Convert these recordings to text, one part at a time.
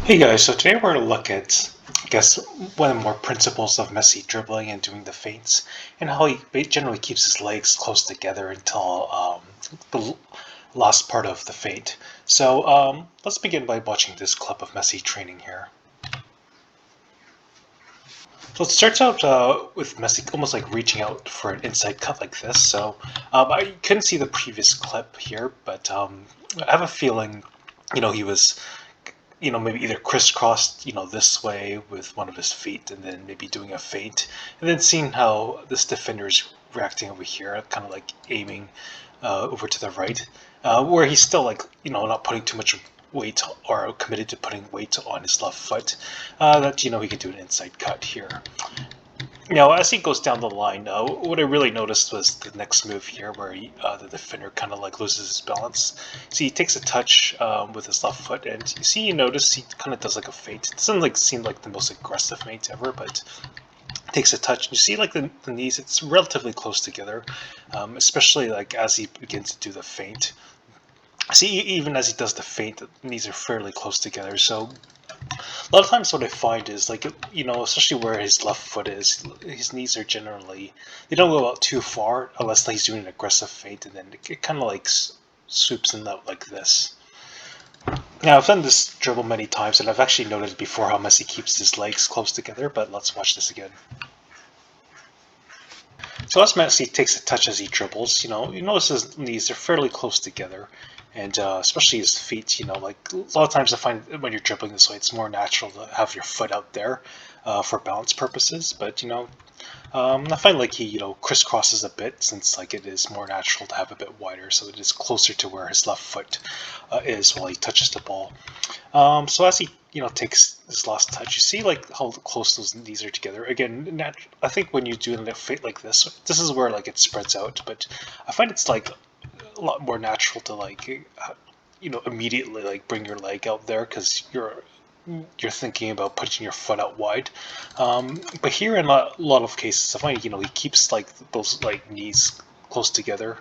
Hey guys, so today we're going to look at, I guess, one of the more principles of Messi dribbling and doing the feints, and how he generally keeps his legs close together until the last part of the feint. So let's begin by watching this clip of Messi training here. So it starts out with Messi almost like reaching out for an inside cut like this. So I couldn't see the previous clip here, but I have a feeling, he was maybe either crisscrossed, this way with one of his feet and then maybe doing a feint. And then seeing how this defender is reacting over here, kind of like aiming over to the right, where he's still like, not putting too much weight or committed to putting weight on his left foot, that, he can do an inside cut here. Now, as he goes down the line, what I really noticed was the next move here, where the defender kind of like loses his balance. So he takes a touch with his left foot, and you notice he kind of does like a feint. It doesn't like seem like the most aggressive feint ever, but takes a touch. And you see like the knees, it's relatively close together, especially like as he begins to do the feint. See, even as he does the feint, the knees are fairly close together. So a lot of times what I find is like, especially where his left foot is, his knees are generally, they don't go out too far unless he's doing an aggressive feint, and then it kind of like swoops in out like this. Now, I've done this dribble many times, and I've actually noted before how Messi keeps his legs close together, but let's watch this again. So as Messi takes a touch as he dribbles, you notice his knees are fairly close together, and especially his feet. Like a lot of times I find when you're dribbling this way, it's more natural to have your foot out there for balance purposes. But I find like he crisscrosses a bit, since like it is more natural to have a bit wider, so it is closer to where his left foot is while he touches the ball. So as he takes his last touch, you see like how close those knees are together. Again, I think when you do a feint like this is where like it spreads out. But I find it's like a lot more natural to like immediately like bring your leg out there, because you're thinking about putting your foot out wide. But here in a lot of cases, I find he keeps like those like knees close together,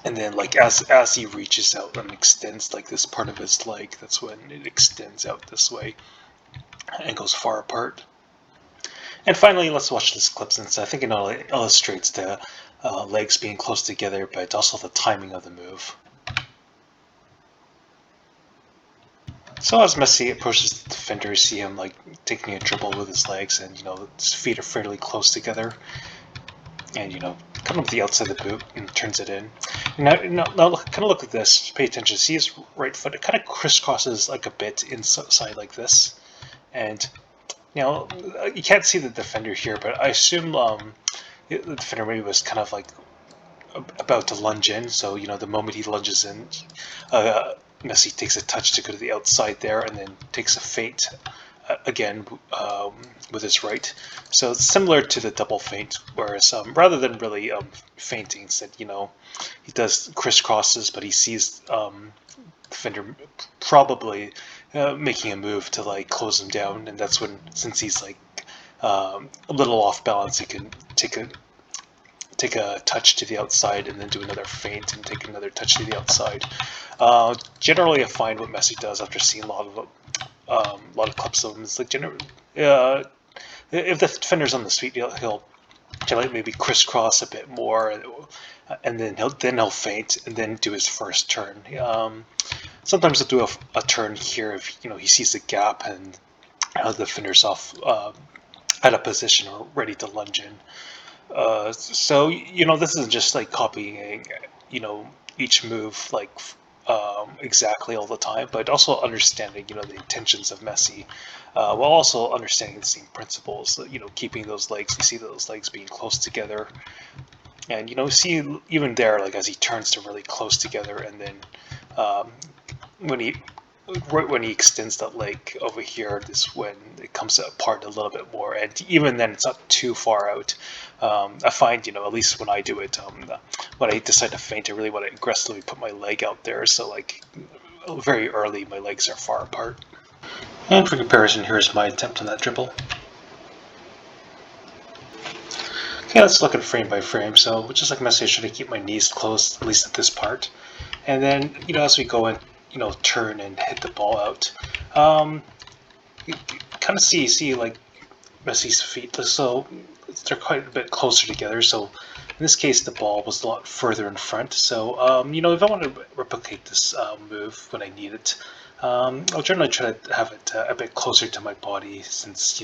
and then like as he reaches out and extends like this part of his leg, that's when it extends out this way and goes far apart. And finally, let's watch this clip, since I think it illustrates the legs being close together, but also the timing of the move. So as Messi approaches the defender, you see him like taking a dribble with his legs, and his feet are fairly close together, and kind of the outside of the boot, and turns it in. Now kind of look at this. Pay attention. See his right foot. It kind of crisscrosses like a bit inside like this, and you can't see the defender here, but I assume the defender maybe was kind of like about to lunge in. So the moment he lunges in, Messi takes a touch to go to the outside there, and then takes a feint again with his right. So it's similar to the double feint, whereas rather than really feinting, instead he does crisscrosses, but he sees the defender probably making a move to like close him down, and that's when, since he's like a little off balance, he can take a touch to the outside and then do another feint and take another touch to the outside. Generally, I find what Messi does after seeing a lot of clips of him is like generally, if the defender's on the feet, he'll maybe crisscross a bit more, and then he'll feint and then do his first turn. Sometimes he'll do a turn here if he sees the gap and the defender's off at a position or ready to lunge in. So this isn't just like copying each move like exactly all the time, but also understanding the intentions of Messi, while also understanding the same principles. Keeping those legs. You see those legs being close together, and see even there, like as he turns to really close together, and then when he extends that leg over here, is when it comes apart a little bit more, and even then it's not too far out. I find at least when I do it, when I decide to feint, I really want to aggressively put my leg out there, so like very early my legs are far apart. And for comparison, here's my attempt on that dribble. Okay, let's look at frame by frame. So just like Messi, I should keep my knees close, at least at this part. And then, as we go in, turn and hit the ball out, You kind of see like Messi's feet, so they're quite a bit closer together. So in this case, the ball was a lot further in front. So if I want to replicate this move when I need it, I'll generally try to have it a bit closer to my body, since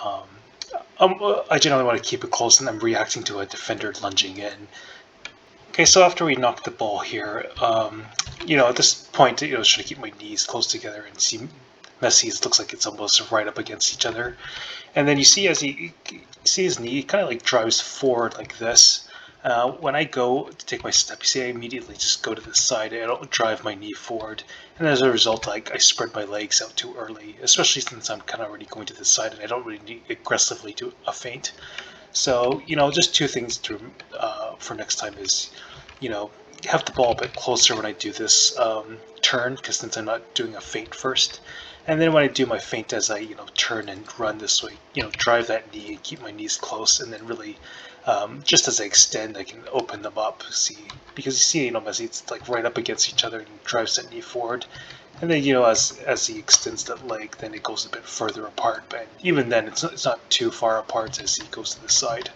um, I generally want to keep it close, and I'm reacting to a defender lunging in. Okay, so after we knocked the ball here, at this point, I was trying to keep my knees close together and see Messi's looks like it's almost right up against each other. And then you see as he see his knee kind of like drives forward like this. When I go to take my step, you see I immediately just go to the side. I don't drive my knee forward, and as a result, I spread my legs out too early, especially since I'm kind of already going to the side and I don't really need aggressively do a feint. So just two things to for next time is, have the ball a bit closer when I do this turn, because since I'm not doing a feint first. And then when I do my feint, as I turn and run this way, drive that knee and keep my knees close, and then really just as I extend, I can open them up. See, because you see, Messi, it's like right up against each other, and he drives that knee forward. And then as he extends that leg, then it goes a bit further apart. But even then, it's not too far apart as he goes to the side.